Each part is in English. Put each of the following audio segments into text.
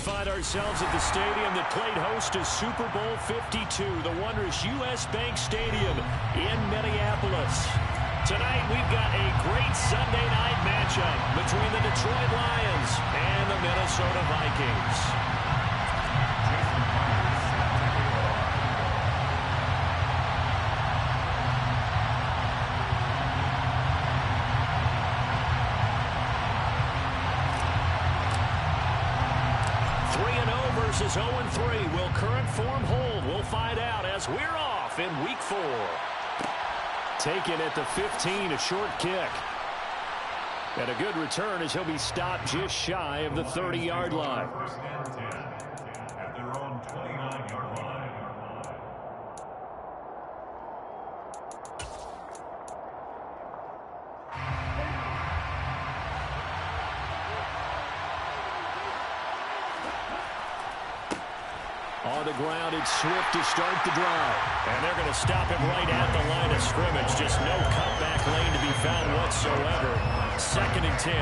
find ourselves at the stadium that played host to Super Bowl 52, the wondrous U.S. Bank Stadium in Minneapolis. Tonight, we've got a great Sunday night matchup between the Detroit Lions and the Minnesota Vikings. Versus 0-3. Will current form hold? We'll find out as we're off in Week 4. Taken at the 15, a short kick. And a good return as he'll be stopped just shy of the 30-yard line. First and 10 at their own 29-yard line. On the ground, it's Swift to start the drive. And they're going to stop him right at the line of scrimmage. Just no cutback lane to be found whatsoever. 2nd and 10.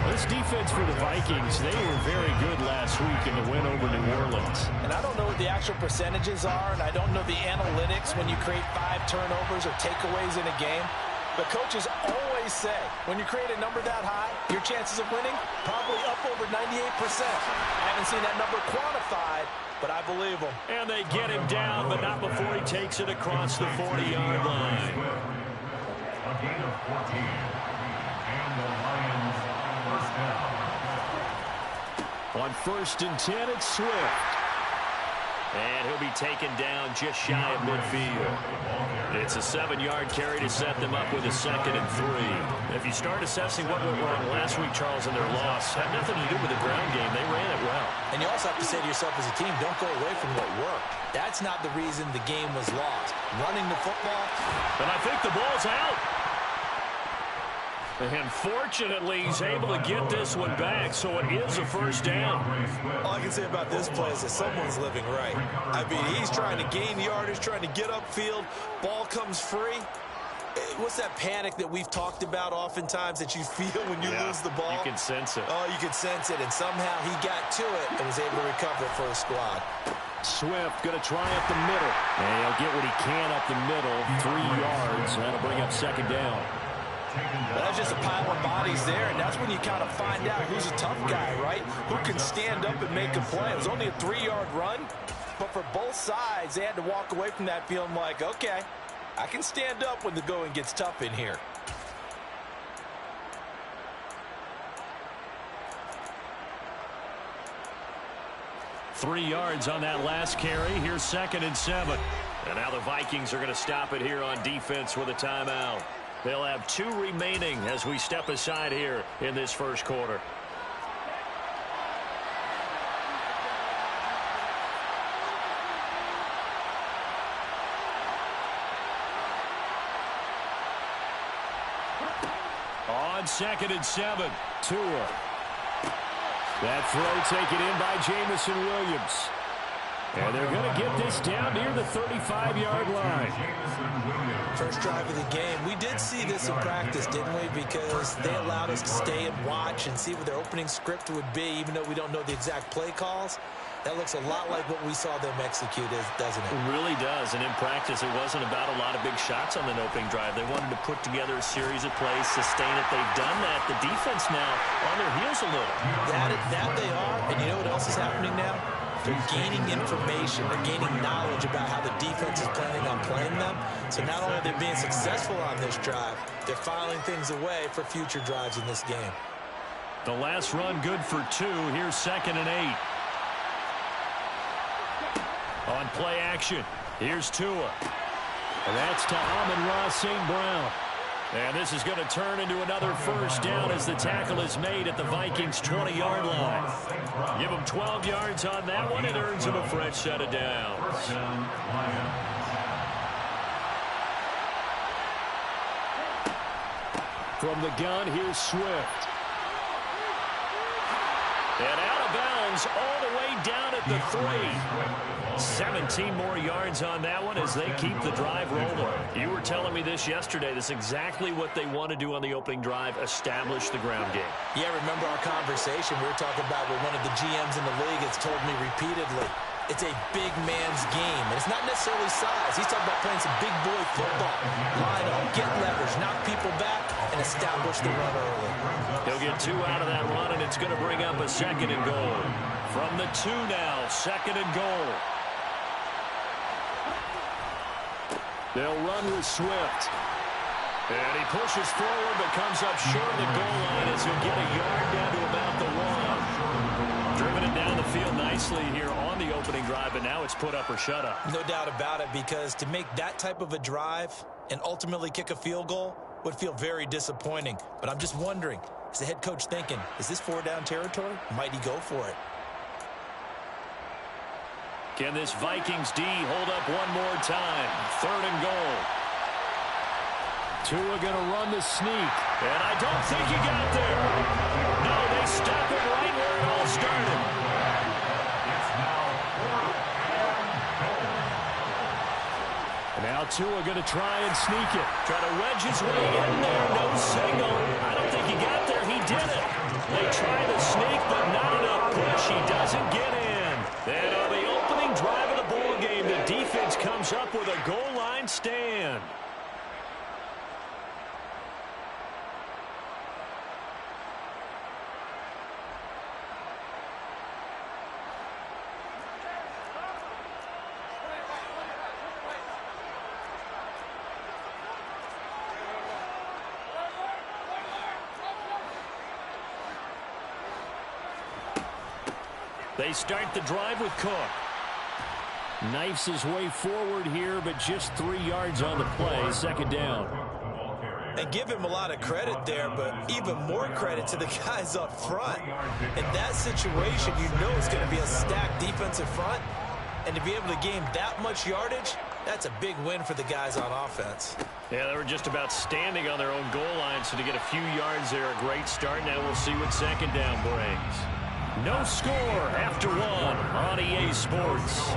This defense for the Vikings, they were very good last week in the win over New Orleans. And I don't know what the actual percentages are, and I don't know the analytics when you create 5 turnovers or takeaways in a game. But coaches always say, when you create a number that high, your chances of winning probably up over 98%. I haven't seen that number quantified, but I believe them. And they get him down, but not before he takes it across the 40-yard line. A gain of 14. And the Lions first down. On 1st and 10, it's Swift. And he'll be taken down just shy of midfield. It's a 7-yard carry to set them up with a 2nd and 3. If you start assessing what went wrong last week, Charles, in their loss, had nothing to do with the ground game. They ran it well. And you also have to say to yourself as a team, don't go away from what worked. That's not the reason the game was lost. Running the football. And I think the ball's out. And fortunately, he's able to get this one back, so it is a first down. All I can say about this play is that someone's living right. I mean, he's trying to gain yardage, trying to get upfield. Ball comes free. What's that panic that we've talked about oftentimes that you feel when you lose the ball? You can sense it. Oh, you can sense it, and somehow he got to it and was able to recover it for his squad. Swift going to try up the middle. And he'll get what he can up the middle, 3 yards. That'll bring up 2nd down. Well, that's just a pile of bodies there, and that's when you kind of find out who's a tough guy, right? Who can stand up and make a play. It was only a 3-yard run, but for both sides, they had to walk away from that feeling like, okay, I can stand up when the going gets tough in here. Three yards on that last carry. Here's 2nd and 7. And now the Vikings are going to stop it here on defense with a timeout. They'll have 2 remaining as we step aside here in this first quarter. On 2nd and 7, Tua. That throw taken in by Jamison Williams. And they're going to get this down near the 35-yard line. First drive of the game. We did see this in practice, didn't we? Because they allowed us to stay and watch and see what their opening script would be, even though we don't know the exact play calls. That looks a lot like what we saw them execute, doesn't it? It really does. And in practice, it wasn't about a lot of big shots on the opening drive. They wanted to put together a series of plays, sustain it. They've done that. The defense now on their heels a little. That they are. And you know what else is happening now? They're gaining information. They're gaining knowledge about how the defense is planning on playing them. So not only are they being successful on this drive, they're filing things away for future drives in this game. The last run good for 2. Here's 2nd and 8. On play action, here's Tua. And that's to Amon-Ra St. Brown. And this is going to turn into another first down as the tackle is made at the Vikings' 20-yard line. Give them 12 yards on that one. It earns them a fresh set of downs. From the gun, here's Swift. And out of bounds all the way down at the 3. 17 more yards on that one as they keep the drive rolling. You were telling me this yesterday. This is exactly what they want to do on the opening drive, establish the ground game. Yeah, remember our conversation we were talking about with one of the GMs in the league has told me repeatedly. It's a big man's game, and it's not necessarily size. He's talking about playing some big boy football. Line up, get leverage, knock people back, and establish the run early. He'll get 2 out of that run, and it's going to bring up a 2nd and goal. From the 2 now, 2nd and goal. They'll run with Swift. And he pushes forward but comes up short of the goal line as he'll get a yard down to about the 1. Driven it down the field nicely here on the opening drive, and now it's put up or shut up. No doubt about it, because to make that type of a drive and ultimately kick a field goal would feel very disappointing. But I'm just wondering, is the head coach thinking, is this 4-down territory? Might he go for it? Can this Vikings D hold up one more time? 3rd and goal. Tua going to run the sneak. And I don't think he got there. No, they stop him right where it all started. And now Tua going to try and sneak it. Try to wedge his way in there. No signal. I don't think he got there. He did it. They try to sneak, but not enough push. He doesn't get in. And on the opening drive of the ball game, the defense comes up with a goal line stand. They start the drive with Cook. Knifes his way forward here, but just 3 yards on the play. 2nd down. And give him a lot of credit there, but even more credit to the guys up front. In that situation, you know it's going to be a stacked defensive front. And to be able to gain that much yardage, that's a big win for the guys on offense. Yeah, they were just about standing on their own goal line, so to get a few yards there, a great start. Now we'll see what 2nd down brings. No score after 1 on EA Sports.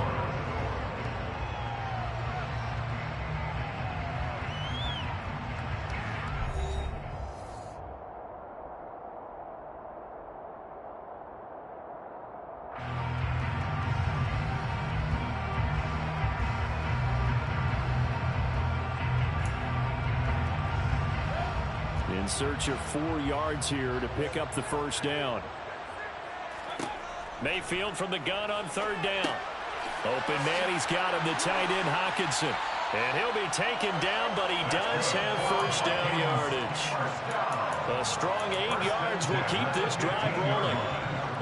In search of 4 yards here to pick up the 1st down. Mayfield from the gun on 3rd down. Open man, he's got him, the tight end Hockenson. And he'll be taken down, but he does have 1st down yardage. A strong 8 yards will keep this drive rolling.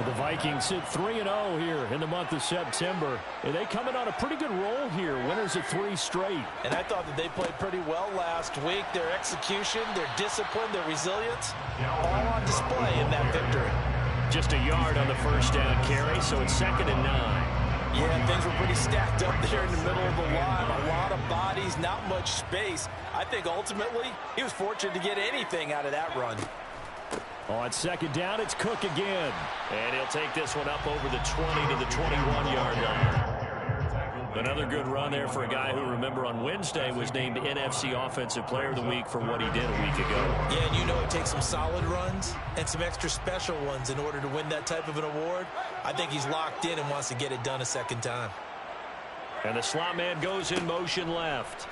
The Vikings sit 3-0 here in the month of September. And they come in on a pretty good roll here. Winners of 3 straight. And I thought that they played pretty well last week. Their execution, their discipline, their resilience, all on display in that victory. Just a yard on the 1st down carry, so it's 2nd and 9. Yeah, things were pretty stacked up there in the middle of the line. A lot of bodies, not much space. I think ultimately he was fortunate to get anything out of that run. On 2nd down, it's Cook again. And he'll take this one up over the 20 to the 21-yard line. Another good run there for a guy who, remember, on Wednesday was named NFC Offensive Player of the Week for what he did a week ago. Yeah, and you know it takes some solid runs and some extra special ones in order to win that type of an award. I think he's locked in and wants to get it done a 2nd time. And the slot man goes in motion left.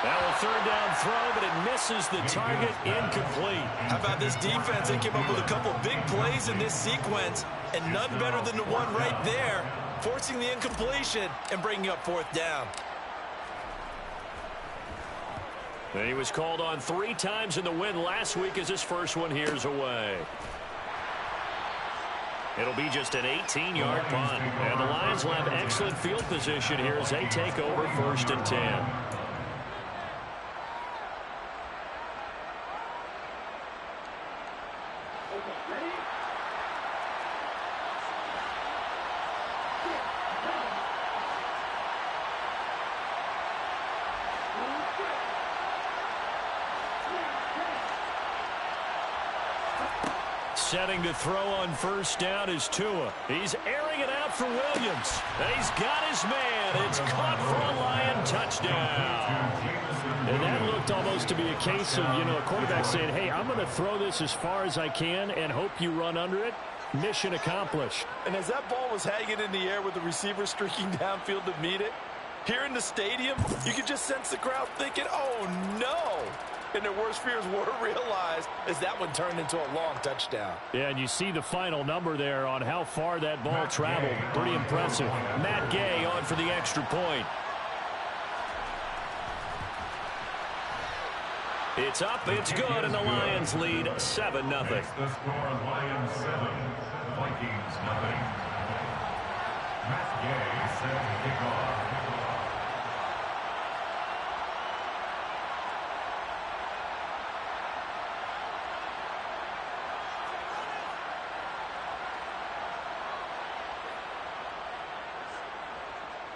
Now a 3rd down throw, but it misses the target, incomplete. How about this defense? They came up with a couple big plays in this sequence, and none better than the one right there, forcing the incompletion and bringing up 4th down. And he was called on 3 times in the win last week as his first one here's away. It'll be just an 18-yard punt. And the Lions will have excellent field position here as they take over 1st and 10. Setting to throw on first down is Tua. He's airing it out for Williams. He's got his man. It's caught for a Lion touchdown. And that looked almost to be a case of, a quarterback saying, hey, I'm going to throw this as far as I can and hope you run under it. Mission accomplished. And as that ball was hanging in the air with the receiver streaking downfield to meet it, here in the stadium, you could just sense the crowd thinking, oh, no. And their worst fears were realized as that one turned into a long touchdown. Yeah, and you see the final number there on how far that ball traveled. Pretty impressive. Matt Gay on for the extra point. It's up, it's good, and the Lions lead 7-0. The score, Lions 7, Vikings 0. Matt Gay set to kick off.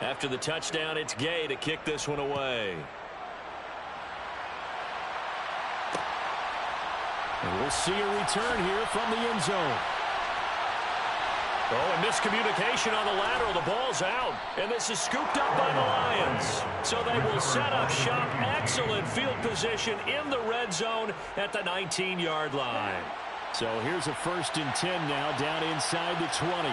After the touchdown, it's Gay to kick this one away. And we'll see a return here from the end zone. Oh, and miscommunication on the lateral. The ball's out. And this is scooped up by the Lions. So they will set up shop. Excellent field position in the red zone at the 19-yard line. So here's a 1st and 10 now down inside the 20.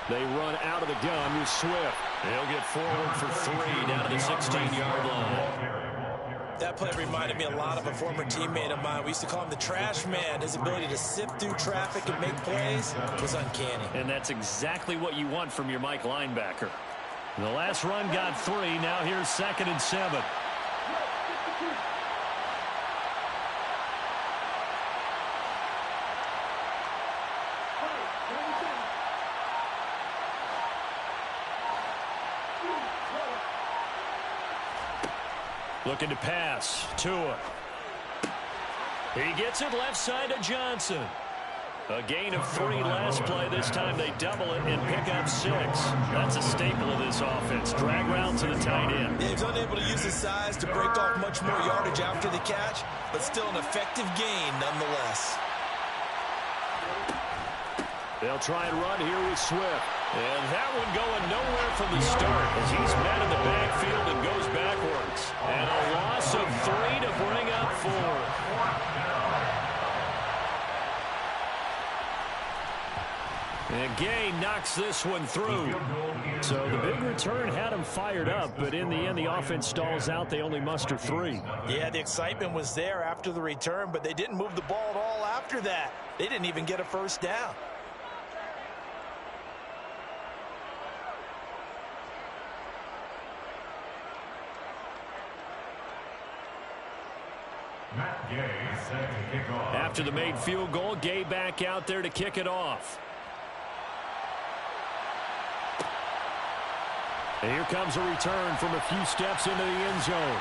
They run out of the gun with Swift. They'll get forward for 3 down to the 16-yard line. That play reminded me a lot of a former teammate of mine. We used to call him the trash man. His ability to sift through traffic and make plays was uncanny. And that's exactly what you want from your Mike linebacker. The last run got 3. Now here's 2nd and 7. Looking to pass. Tua. He gets it left side to Johnson. A gain of 3 last play. This time they double it and pick up 6. That's a staple of this offense. Drag route to the tight end. Yeah, he's unable to use his size to break off much more yardage after the catch, but still an effective gain nonetheless. They'll try and run here with Swift. And that one going nowhere from the start as he's met in the backfield and goes backwards. And a loss of 3 to bring up 4. And Gay knocks this one through. So the big return had him fired up, but in the end the offense stalls out. They only muster 3. Yeah, the excitement was there after the return, but they didn't move the ball at all after that. They didn't even get a first down. Matt Gay set to kick off. After the made field goal, Gay back out there to kick it off. And here comes a return from a few steps into the end zone.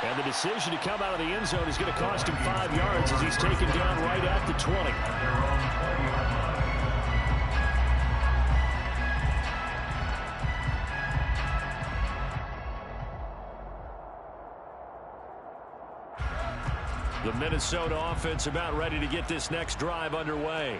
And the decision to come out of the end zone is going to cost him 5 yards as he's taken down right at the 20. The Minnesota offense about ready to get this next drive underway.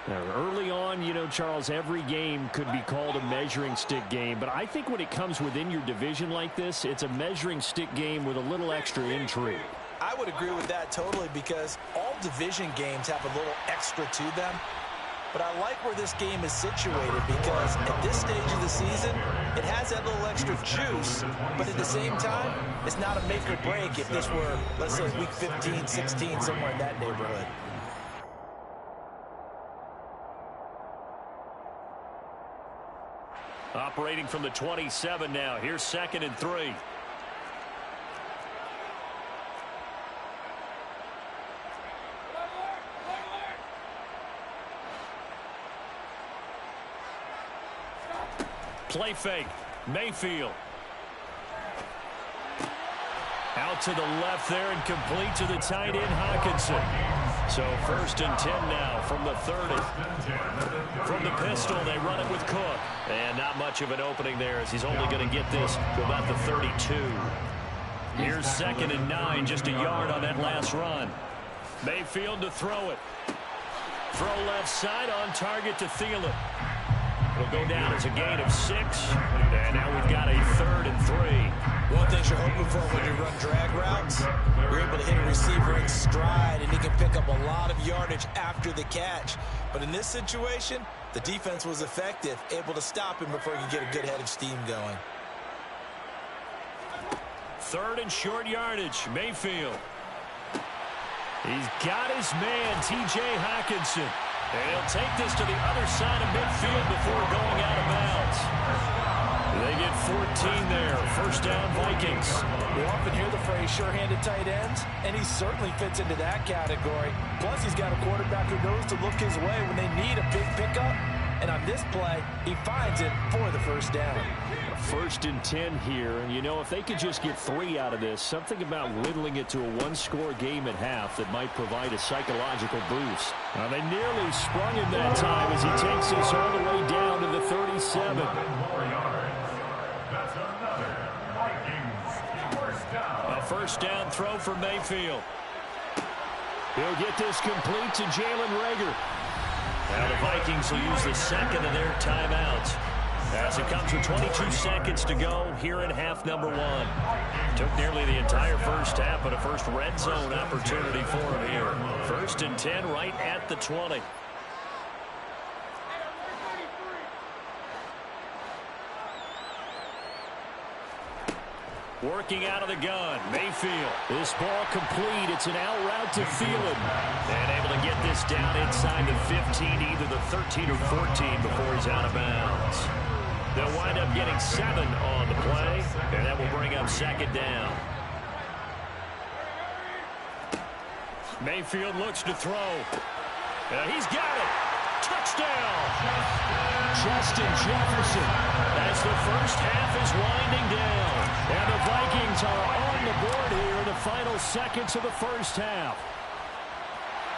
Now, early on, Charles, every game could be called a measuring stick game. But I think when it comes within your division like this, it's a measuring stick game with a little extra intrigue. I would agree with that totally because all division games have a little extra to them. But I like where this game is situated because at this stage of the season, it has that little extra juice, but at the same time, it's not a make or break if this were, let's say, week 15, 16, somewhere in that neighborhood. Operating from the 27 now. Here's 2nd and 3. Play fake. Mayfield. Out to the left there and complete to the tight end, Hockenson. So 1st and 10 now from the 30. From the pistol, they run it with Cook. And not much of an opening there as he's only going to get this to about the 32. Here's 2nd and 9, just a yard on that last run. Mayfield to throw it. Throw left side on target to Thielen. It'll go down as a gain of 6. And now we've got a 3rd and 3. One thing you're hoping for when you run drag routes, you're able to hit a receiver in stride, and he can pick up a lot of yardage after the catch. But in this situation, the defense was effective, able to stop him before he could get a good head of steam going. 3rd and short yardage. Mayfield. He's got his man, T.J. Hockenson. And he'll take this to the other side of midfield before going out of bounds. They get 14 there. 1st down, Vikings. We often hear the phrase sure-handed tight ends, and he certainly fits into that category. Plus, he's got a quarterback who knows to look his way when they need a big pickup. And on this play, he finds it for the 1st down. 1st and 10 here. And, you know, if they could just get 3 out of this, something about whittling it to a 1-score game at half that might provide a psychological boost. Now, they nearly sprung him that time as he takes this all the way down to the 37. That's another Vikings 1st down. A 1st down throw for Mayfield. He'll get this complete to Jalen Reagor. Now the Vikings will use the 2nd of their timeouts as it comes with 22 seconds to go here in half number 1. Took nearly the entire 1st half, but a first red zone opportunity for him here. 1st and 10 right at the 20. Working out of the gun, Mayfield. This ball complete. It's an out route to Thielen. And able to get this down inside the 15, either the 13 or 14 before he's out of bounds. They'll wind up getting 7 on the play, and that will bring up 2nd down. Mayfield looks to throw. He's got it. Touchdown. Justin Jefferson as the 1st half is winding down. And the Vikings are on the board here in the final seconds of the 1st half.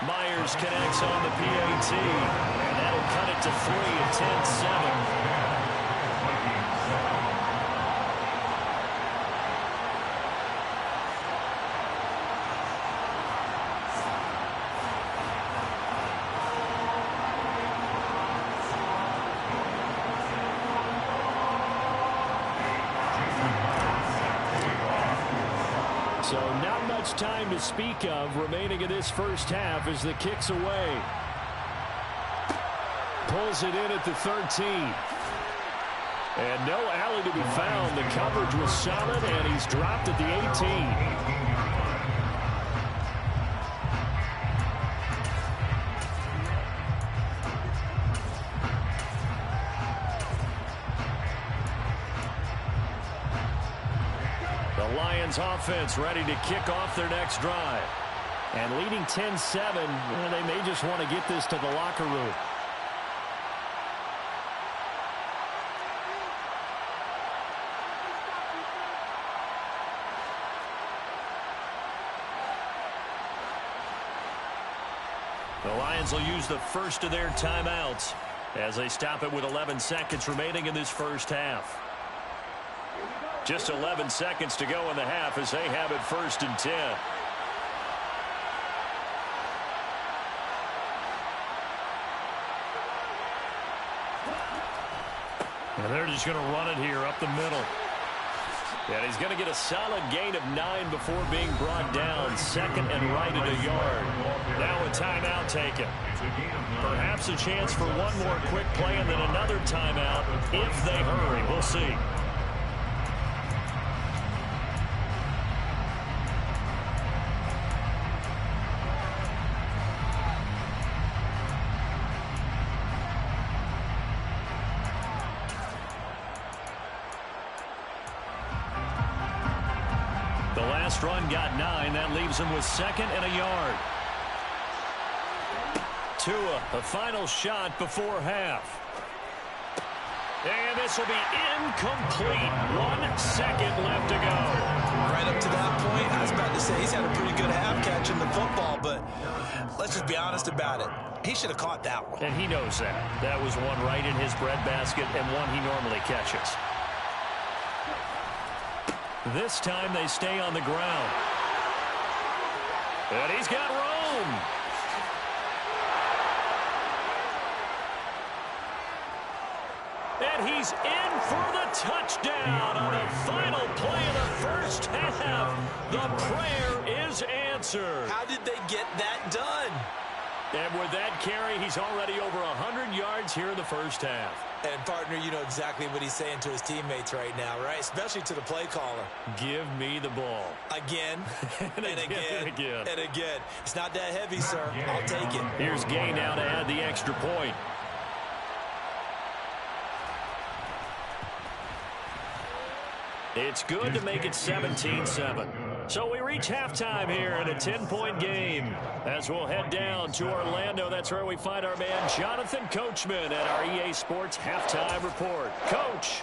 Myers connects on the PAT, and that'll cut it to 3 at 10-7. So not much time to speak of remaining in this 1st half as the kick's away. Pulls it in at the 13. And no alley to be found. The coverage was solid, and he's dropped at the 18. Offense ready to kick off their next drive. And leading 10-7, they may just want to get this to the locker room. The Lions will use the 1st of their timeouts as they stop it with 11 seconds remaining in this 1st half. Just 11 seconds to go in the half as they have it 1st and 10. And they're just going to run it here up the middle. And he's going to get a solid gain of 9 before being brought down. 2nd and right at a yard. Now a timeout taken. Perhaps a chance for one more quick play and then another timeout if they hurry. We'll see. Run got 9. That leaves him with 2nd and a yard. Tua, a final shot before half. And this will be incomplete. 1 second left to go. Right up to that point, I was about to say he's had a pretty good half catching the football, but let's just be honest about it. He should have caught that one. And he knows that. That was one right in his breadbasket and one he normally catches. This time they stay on the ground. And he's got room. in. And he's in for the touchdown on the final play of the first half. The prayer is answered. How did they get that done? And with that carry, he's already over 100 yards here in the first half. And, partner, you know exactly what he's saying to his teammates right now, right? Especially to the play caller. Give me the ball. Again, and again, and again. and again. It's not that heavy, sir. I'll take it. Here's Gay now to add the extra point. It's good to make it 17-7. So we reach halftime here in a 10-point game. As we'll head down to Orlando, that's where we find our man Jonathan Coachman at our EA Sports Halftime Report. Coach.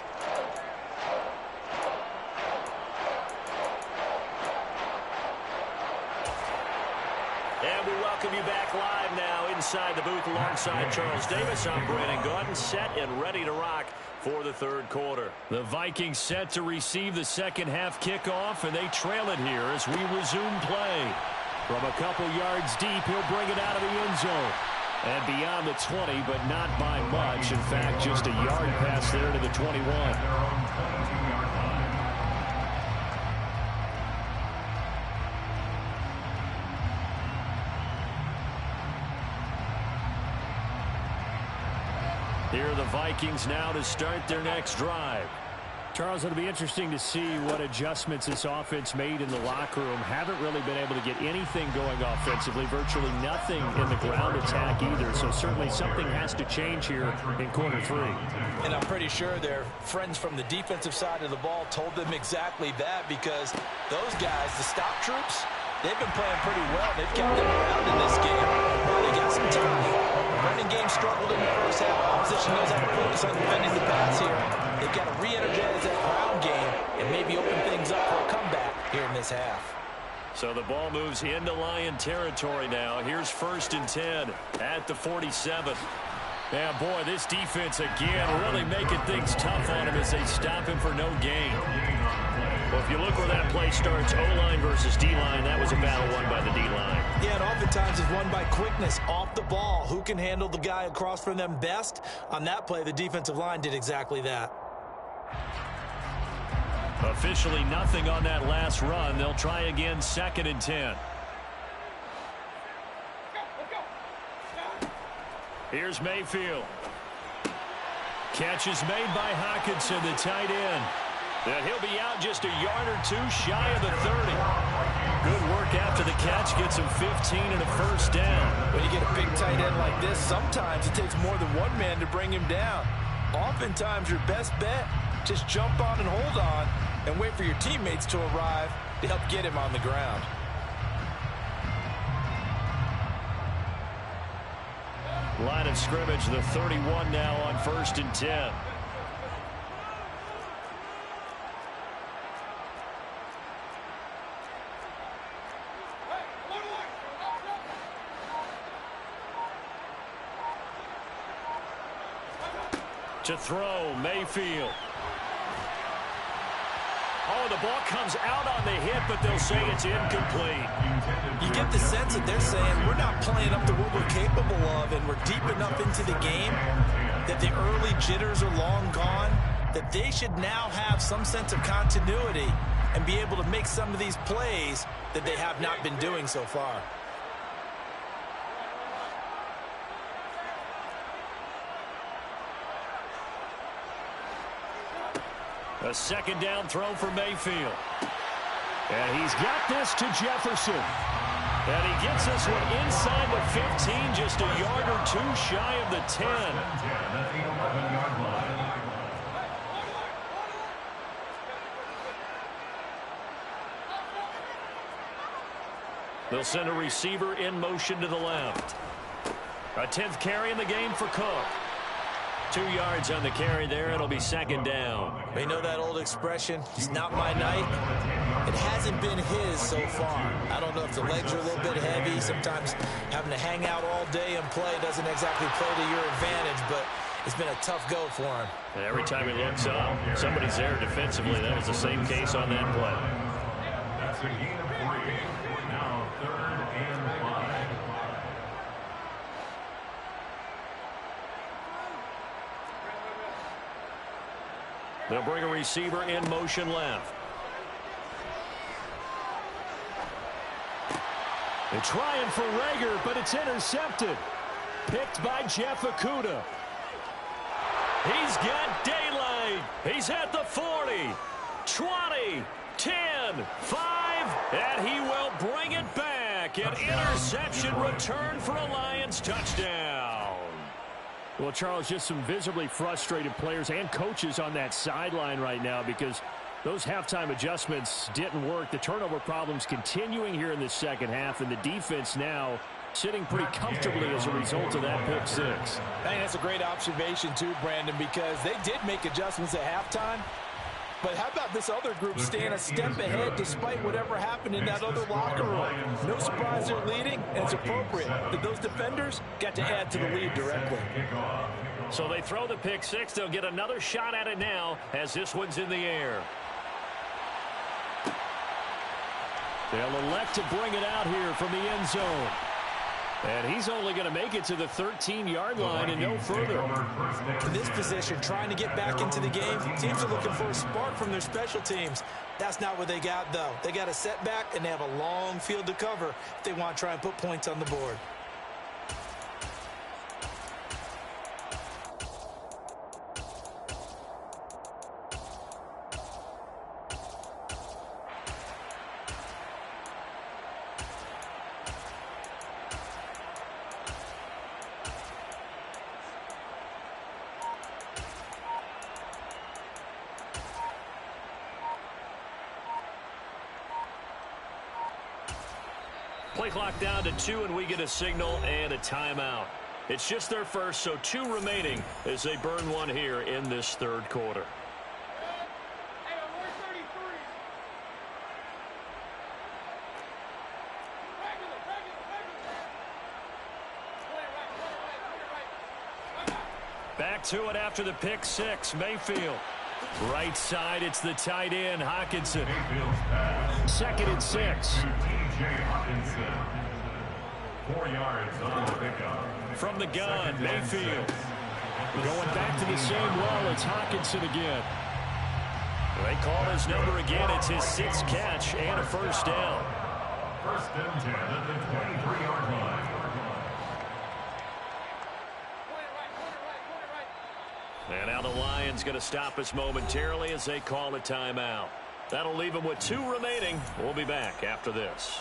And we welcome you back live now inside the booth alongside Charles Davis. I'm Brandon Gaudin, set and ready to rock for the third quarter. The Vikings set to receive the second half kickoff, and they trail it here as we resume play. From a couple yards deep, he'll bring it out of the end zone. And beyond the 20, but not by much. In fact, just a yard pass there to the 21. Here are the Vikings now to start their next drive. Charles, it'll be interesting to see what adjustments this offense made in the locker room. Haven't really been able to get anything going offensively, virtually nothing in the ground attack either. So certainly something has to change here in quarter three. And I'm pretty sure their friends from the defensive side of the ball told them exactly that, because those guys, the stop troops, they've been playing pretty well. They've kept them around in this game. Well, they got some time. The running game struggled in the first half. Opposition knows how to focus on defending the pass here. They've got to re-energize that ground game and maybe open things up for a comeback here in this half. So the ball moves into Lion territory now. Here's 1st and 10 at the 47. Yeah, boy, this defense again really making things tough on him as they stop him for no gain. Well, if you look where that play starts, O-line versus D-line, that was a battle won by the D-line. Yeah, and oftentimes it's won by quickness off the ball. Who can handle the guy across from them best? On that play, the defensive line did exactly that. Officially nothing on that last run. They'll try again 2nd and 10. Here's Mayfield. Catch is made by Hockenson, the tight end. And he'll be out just a yard or two shy of the 30. Good work after the catch. Gets him 15 and a first down. When you get a big tight end like this, sometimes it takes more than one man to bring him down. Oftentimes your best bet, just jump on and hold on and wait for your teammates to arrive to help get him on the ground. Line of scrimmage, the 31 now on 1st and 10. To throw, Mayfield. Oh, the ball comes out on the hit, but they'll say it's incomplete. You get the sense that they're saying we're not playing up to what we're capable of, and we're deep enough into the game that the early jitters are long gone, that they should now have some sense of continuity and be able to make some of these plays that they have not been doing so far. A 2nd down throw for Mayfield. And he's got this to Jefferson. And he gets this one inside the 15, just a yard or two shy of the 10. They'll send a receiver in motion to the left. A 10th carry in the game for Cook. 2 yards on the carry there. It'll be 2nd down. We know that old expression, it's not my night. It hasn't been his so far. I don't know if the legs are a little bit heavy. Sometimes having to hang out all day and play doesn't exactly play to your advantage, but it's been a tough go for him. And every time he looks up, somebody's there defensively. That was the same case on that play. That's a gain of 3. Now 3rd and 5. They'll bring a receiver in motion left. They're trying for Reagor, but it's intercepted. Picked by Jeff Okudah. He's got daylight. He's at the 40, 20, 10, 5, and he will bring it back. An interception return for a Lions touchdown. Well, Charles, just some visibly frustrated players and coaches on that sideline right now because those halftime adjustments didn't work. The turnover problems continuing here in the second half, and the defense now sitting pretty comfortably as a result of that pick six. I think that's a great observation too, Brandon, because they did make adjustments at halftime. But how about this other group staying a step ahead despite whatever happened in that other locker room? No surprise they're leading, and it's appropriate that those defenders got to add to the lead directly. So they throw the pick six. They'll get another shot at it now as this one's in the air. They'll elect to bring it out here from the end zone. And he's only going to make it to the 13-yard line and no further. In this position, trying to get back into the game, teams are looking for a spark from their special teams. That's not what they got, though. They got a setback, and they have a long field to cover if they want to try and put points on the board. Play clock down to 2, and we get a signal and a timeout. It's just their first, so 2 remaining as they burn one here in this third quarter. Back to it after the pick six. Mayfield. Right side, it's the tight end, Hockenson. 2nd and 6. 4 yards on the pickup. From the gun, Mayfield. Going back to the same well, it's Hockenson again. They call his number again. It's his 6th catch and a first down. 1st and 10 at the 23-yard line. And now the Lions going to stop us momentarily as they call a timeout. That'll leave them with 2 remaining. We'll be back after this.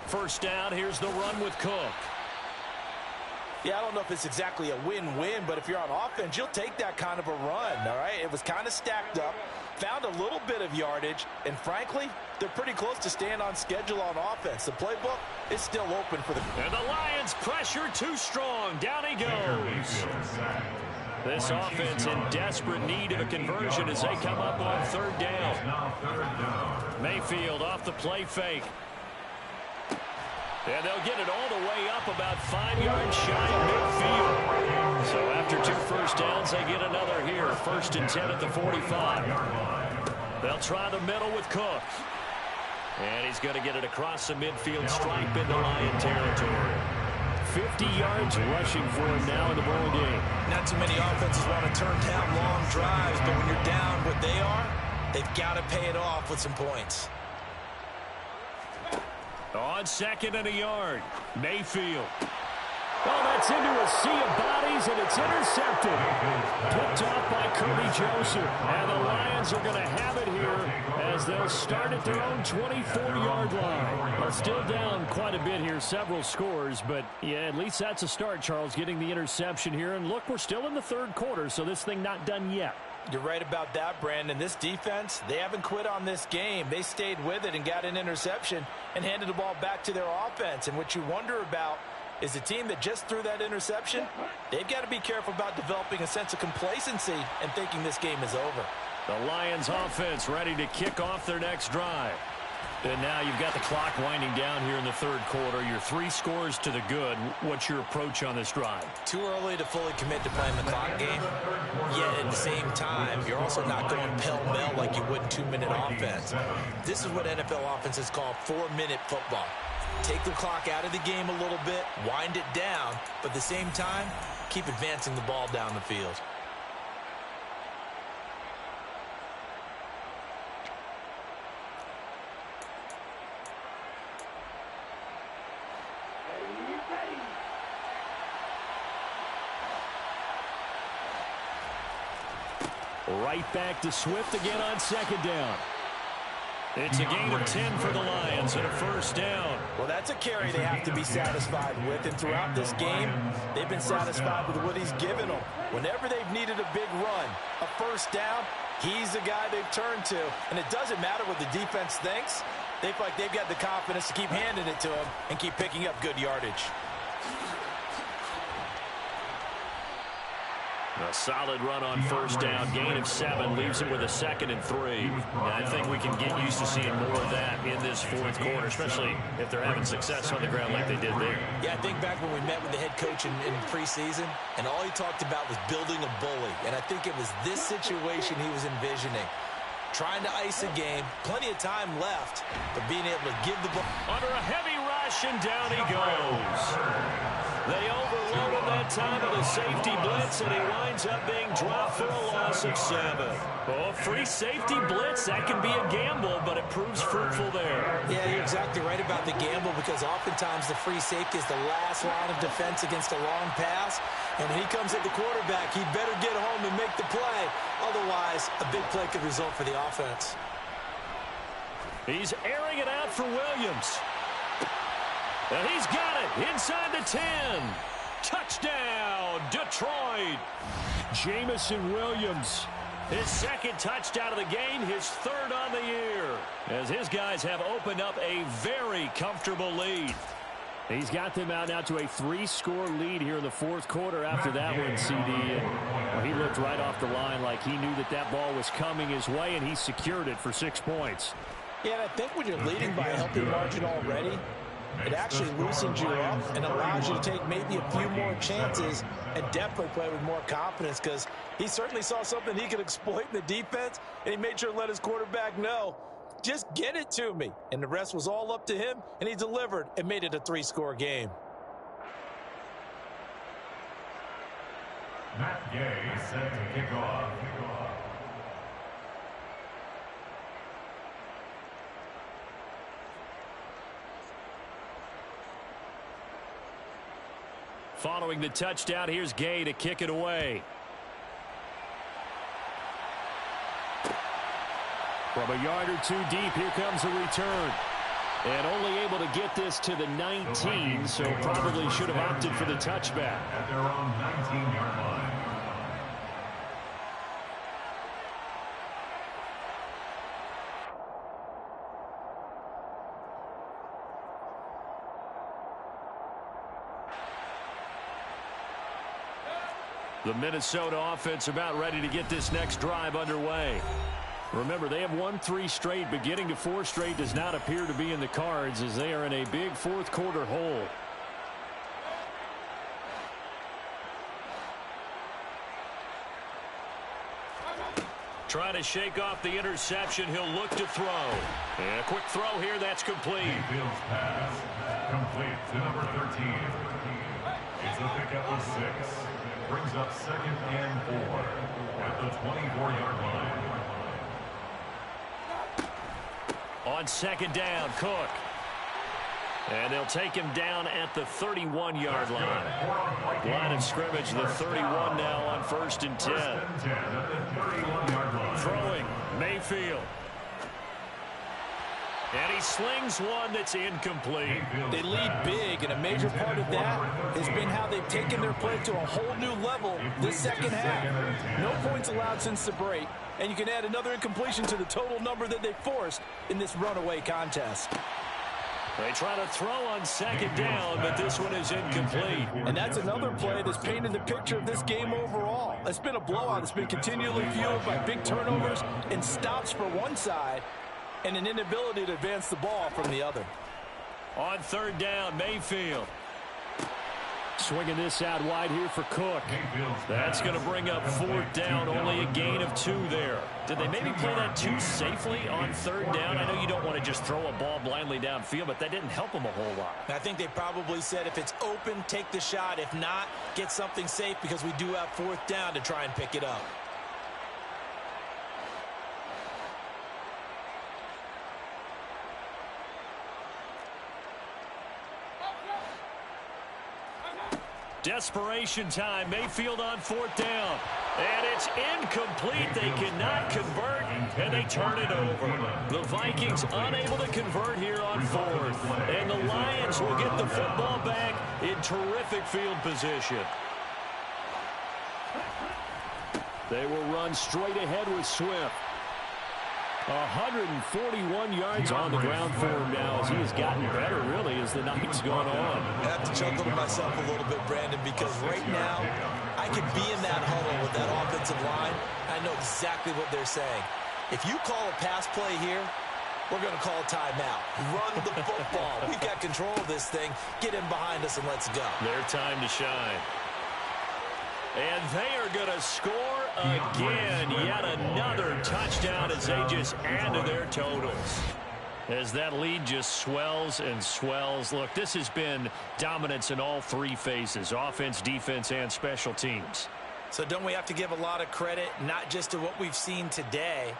First down, here's the run with Cook. Yeah, I don't know if it's exactly a win-win, but if you're on offense, you'll take that kind of a run, all right? It was kind of stacked up, found a little bit of yardage, and frankly, they're pretty close to staying on schedule on offense. The playbook is still open for the... And the Lions pressure too strong. Down he goes. This offense in desperate need of a conversion as they come up on 3rd down. Mayfield off the play fake. And they'll get it all the way up about 5 yards shy of midfield. So after 2 first downs, they get another here. 1st and 10 at the 45. They'll try the middle with Cook. And he's going to get it across the midfield stripe into Lion territory. 50 yards rushing for him now in the ball game. Not too many offenses want to turn down long drives, but when you're down what they are, they've got to pay it off with some points. On 2nd and a yard, Mayfield. Oh, that's into a sea of bodies, and it's intercepted. Picked off by Kirby Joseph. And the Lions are going to have it here as they'll start at their own 24-yard line. Well, still down quite a bit here, several scores, but yeah, at least that's a start, Charles, getting the interception here. And look, we're still in the 3rd quarter, so this thing not done yet. You're right about that, Brandon. This defense, they haven't quit on this game. They stayed with it and got an interception and handed the ball back to their offense. And what you wonder about is the team that just threw that interception, they've got to be careful about developing a sense of complacency and thinking this game is over. The Lions offense ready to kick off their next drive. And now you've got the clock winding down here in the 3rd quarter. Your 3 scores to the good. What's your approach on this drive? Too early to fully commit to playing the clock game. Yet at the same time, you're also not going pell-mell like you would in 2-minute offense. This is what NFL offenses call 4-minute football. take the clock out of the game a little bit, wind it down, but at the same time, keep advancing the ball down the field. Right back to Swift again on second down. It's a gain of 10 for the Lions and a first down. Well, that's a carry they have to be satisfied with, and throughout this game, they've been satisfied with what he's given them. Whenever they've needed a big run, a first down, he's the guy they've turned to. And it doesn't matter what the defense thinks. They feel like they've got the confidence to keep handing it to him and keep picking up good yardage. A solid run on first down. Gain of 7 leaves him with a 2nd and 3. And I think we can get used to seeing more of that in this fourth quarter, especially if they're having success on the ground like they did there. Yeah, I think back when we met with the head coach in preseason, and all he talked about was building a bully. And I think it was this situation he was envisioning. Trying to ice a game, plenty of time left, but being able to give the ball. Under a heavy rush, and down he goes. They overloaded that time with a safety blitz, and he winds up being dropped for a loss of 7. Oh, free safety blitz, that can be a gamble, but it proves fruitful there. Yeah, you're exactly right about the gamble, because oftentimes the free safety is the last line of defense against a long pass. And when he comes at the quarterback, he'd better get home and make the play. Otherwise, a big play could result for the offense. He's airing it out for Williams. And he's got it inside the 10. Touchdown, Detroit. Jameson Williams, his 2nd touchdown of the game, his 3rd on the year, as his guys have opened up a very comfortable lead. He's got them out now to a 3-score lead here in the fourth quarter after that one, CD. And he looked right off the line like he knew that that ball was coming his way, and he secured it for 6 points. Yeah, and I think when you're leading by a healthy margin already, it actually loosens you up and allows you to take maybe a few more chances and definitely play with more confidence, because he certainly saw something he could exploit in the defense, and he made sure to let his quarterback know, just get it to me. And the rest was all up to him, and he delivered and made it a 3-score game. Matt Gay set to kick off. Following the touchdown, here's Gay to kick it away. From a yard or 2 deep, here comes a return. And only able to get this to the 19, so probably should have opted for the touchback. At their own 19-yard line. The Minnesota offense about ready to get this next drive underway. Remember, they have won 3 straight, but getting to 4 straight does not appear to be in the cards, as they are in a big fourth quarter hole. Trying to shake off the interception. He'll look to throw. And a quick throw here. That's complete. Mayfield's pass complete to number 13. It's a pickup of 6. Brings up 2nd and 4 at the 24-yard line. On 2nd down, Cook. And they'll take him down at the 31-yard line. Line of scrimmage, the 31 now on 1st and 10. 1st and 10 at the 31-yard line. Throwing, Mayfield. And he slings one that's incomplete. They lead big, and a major part of that has been how they've taken their play to a whole new level this second half. No points allowed since the break, and you can add another incompletion to the total number that they forced in this runaway contest. They try to throw on 2nd down, but this one is incomplete. And that's another play that's painted the picture of this game overall. It's been a blowout. It's been continually fueled by big turnovers and stops for one side, and an inability to advance the ball from the other. On 3rd down, Mayfield. Swinging this out wide here for Cook. That's going to bring up 4th down, only a gain of 2 there. Did they maybe play that too safely on 3rd down? I know you don't want to just throw a ball blindly downfield, but that didn't help them a whole lot. I think they probably said if it's open, take the shot. If not, get something safe because we do have 4th down to try and pick it up. Desperation time. Mayfield on 4th down. And it's incomplete. They cannot convert, and they turn it over. The Vikings unable to convert here on 4th. And the Lions will get the football back in terrific field position. They will run straight ahead with Swift. 141 yards on the ground for him now as he has gotten better, really, as the night's gone on. I have to chuckle to myself a little bit, Brandon, because right now I could be in that huddle with that offensive line. I know exactly what they're saying. If you call a pass play here, we're going to call a timeout. Run the football. We've got control of this thing. Get in behind us and let's go. Their time to shine. And they are going to score again. Yet another touchdown as they just add to their totals. As that lead just swells and swells. Look, this has been dominance in all 3 phases. Offense, defense, and special teams. So don't we have to give a lot of credit, not just to what we've seen today,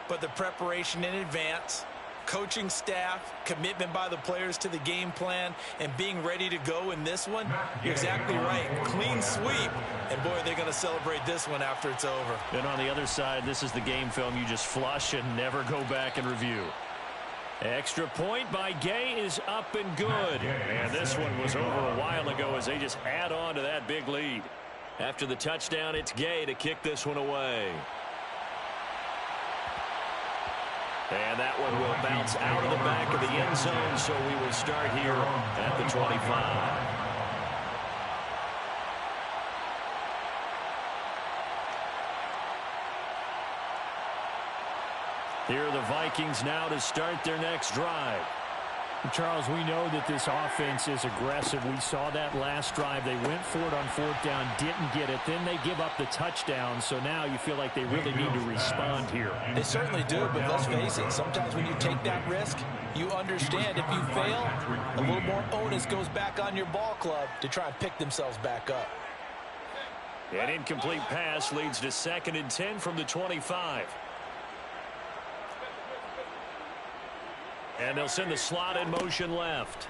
but the preparation in advance, coaching staff, commitment by the players to the game plan, and being ready to go in this one? You're exactly right. Clean sweep. And, boy, they're going to celebrate this one after it's over. And on the other side, this is the game film you just flush and never go back and review. Extra point by Gay is up and good. And this one was over a while ago as they just add on to that big lead. After the touchdown, it's Gay to kick this one away. And that one will bounce out of the back of the end zone, so we will start here at the 25. Here are the Vikings now to start their next drive. Charles, we know that this offense is aggressive. We saw that last drive. They went for it on 4th down, didn't get it. Then they give up the touchdown. So now you feel like they really need to respond here. They certainly do, but let's face it. Sometimes when you take that risk, you understand if you fail, a little more onus goes back on your ball club to try and pick themselves back up. An incomplete pass leads to 2nd and 10 from the 25. And they'll send the slot in motion left.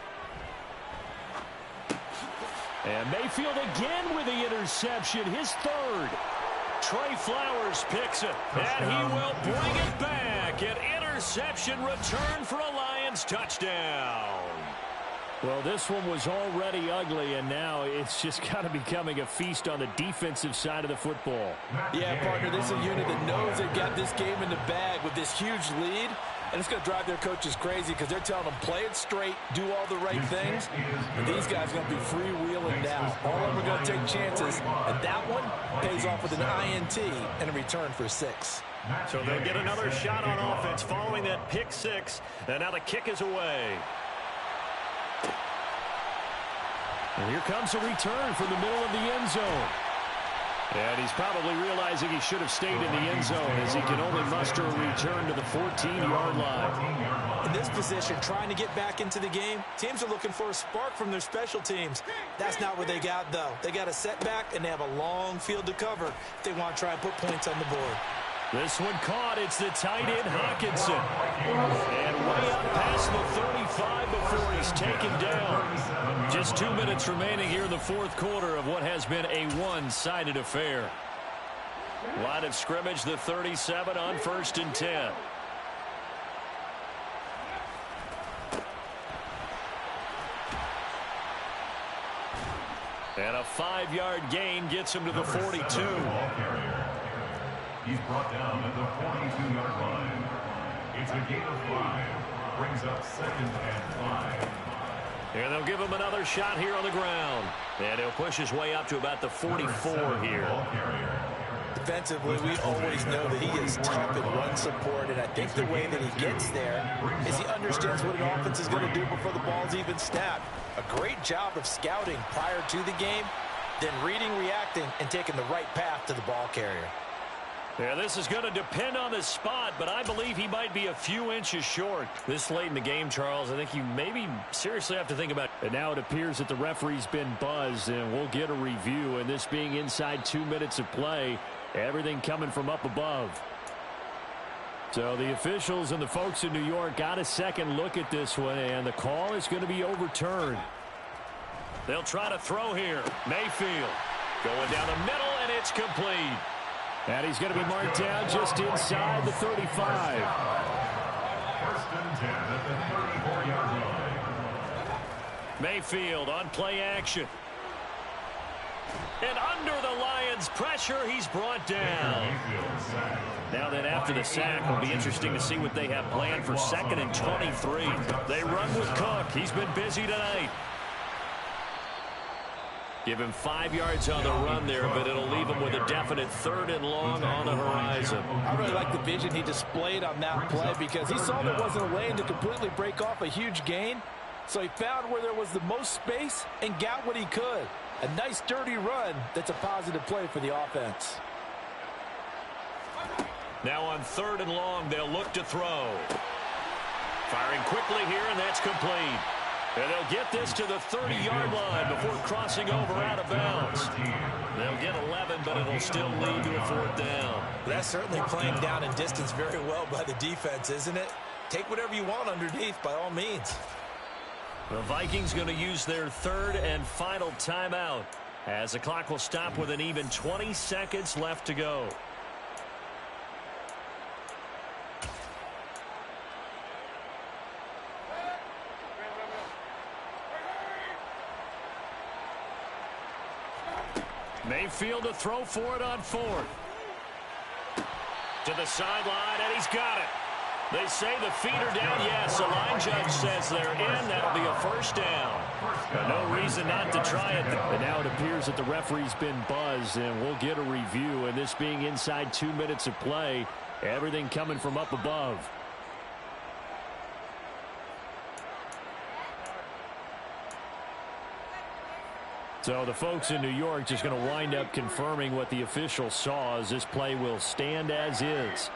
And Mayfield again with the interception, his 3rd. Trey Flowers picks it, and he will bring it back. An interception return for a Lions touchdown. Well, this one was already ugly, and now it's just kind of becoming a feast on the defensive side of the football. Yeah, partner, this is a unit that knows they've got this game in the bag with this huge lead. And it's going to drive their coaches crazy because they're telling them, play it straight, do all the right things. And these guys are going to be freewheeling now. All of them are going to take chances. And that one pays off with an INT and a return for 6. So they'll get another shot on offense following that pick 6. And now the kick is away. And here comes a return from the middle of the end zone. And he's probably realizing he should have stayed in the end zone as he can only muster a return to the 14-yard line. In this position, trying to get back into the game, teams are looking for a spark from their special teams. That's not what they got, though. They got a setback, and they have a long field to cover if they want to try and put points on the board. This one caught. It's the tight end, Hockenson. And way up past the 35 before he's taken down. Just 2 minutes remaining here in the 4th quarter of what has been a one-sided affair. Line of scrimmage, the 37 on 1st and 10. And a 5-yard gain gets him to the 42. He's brought down at the 42-yard line. It's a gain of 5. Brings up 2nd and 5. And they'll give him another shot here on the ground. And he'll push his way up to about the 44 here. Defensively, we always know that he is tough in run support, and I think the way that he gets there is he understands what an offense is going to do before the ball's even snapped. A great job of scouting prior to the game, then reading, reacting, and taking the right path to the ball carrier. Yeah, this is going to depend on the spot, but I believe he might be a few inches short. This late in the game, Charles, I think you maybe seriously have to think about it. And now it appears that the referee's been buzzed, and we'll get a review. And this being inside 2 minutes of play, everything coming from up above. So the officials and the folks in New York got a second look at this one, and the call is going to be overturned. They'll try to throw here. Mayfield going down the middle, and it's complete. And he's going to be marked down just inside the 35. First and 10 at the 34-yard line. Mayfield on play action. And under the Lions' pressure, he's brought down. Now then, after the sack, it'll be interesting to see what they have planned for 2nd and 23. They run with Cook. He's been busy tonight. Give him 5 yards on the run there, but it'll leave him with a definite 3rd and long on the horizon. I really like the vision he displayed on that play because he saw there wasn't a lane to completely break off a huge gain. So he found where there was the most space and got what he could. A nice, dirty run that's a positive play for the offense. Now on 3rd and long, they'll look to throw. Firing quickly here, and that's complete. And they'll get this to the 30-yard line before crossing over out of bounds. They'll get 11, but it'll still lead to a 4th down. That's certainly playing down in distance very well by the defense, isn't it? Take whatever you want underneath by all means. The Vikings going to use their 3rd and final timeout as the clock will stop with an even 20 seconds left to go. Mayfield to throw for it on 4th. To the sideline, and he's got it. They say the feet are down. Yes, the line judge says they're in. That'll be a 1st down. No reason not to try it. And now it appears that the referee's been buzzed, and we'll get a review. And this being inside 2 minutes of play, everything coming from up above. So the folks in New York just going to wind up confirming what the official saw as this play will stand as is.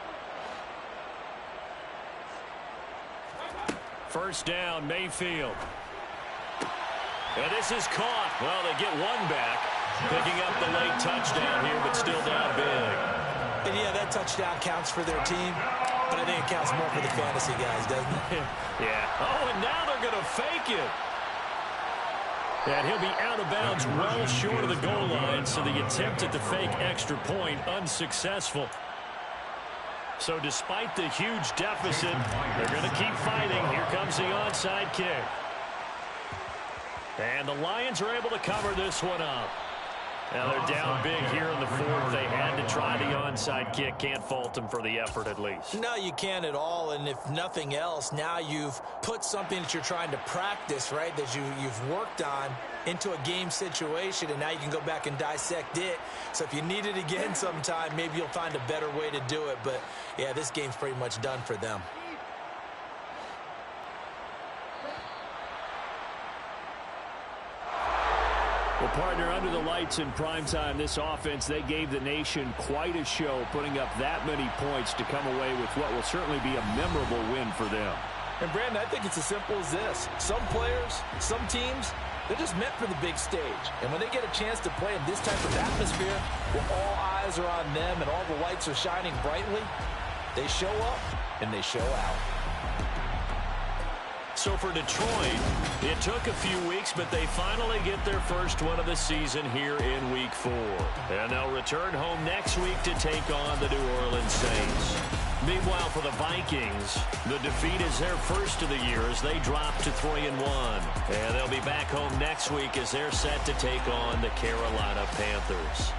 1st down, Mayfield. And this is caught. Well, they get one back, picking up the late touchdown here, but still down big. And yeah, that touchdown counts for their team, but I think it counts more for the fantasy guys, doesn't it? Yeah. Oh, and now they're going to fake it. And he'll be out of bounds well short of the goal line, so the attempt at the fake extra point unsuccessful. So despite the huge deficit, they're going to keep fighting. Here comes the onside kick. And the Lions are able to cover this one up. Now they're down big here in the 4th. They had to try the onside kick. Can't fault them for the effort at least. No, you can't at all. And if nothing else, now you've put something that you're trying to practice, right, that you've worked on into a game situation, and now you can go back and dissect it. So if you need it again sometime, maybe you'll find a better way to do it. But, yeah, this game's pretty much done for them. Well, partner, under the lights in primetime, this offense, they gave the nation quite a show, putting up that many points to come away with what will certainly be a memorable win for them. And, Brandon, I think it's as simple as this. Some players, some teams, they're just meant for the big stage. And when they get a chance to play in this type of atmosphere, where all eyes are on them and all the lights are shining brightly, they show up and they show out. So for Detroit, it took a few weeks, but they finally get their first one of the season here in Week 4. And they'll return home next week to take on the New Orleans Saints. Meanwhile, for the Vikings, the defeat is their first of the year as they drop to 3-1. And they'll be back home next week as they're set to take on the Carolina Panthers.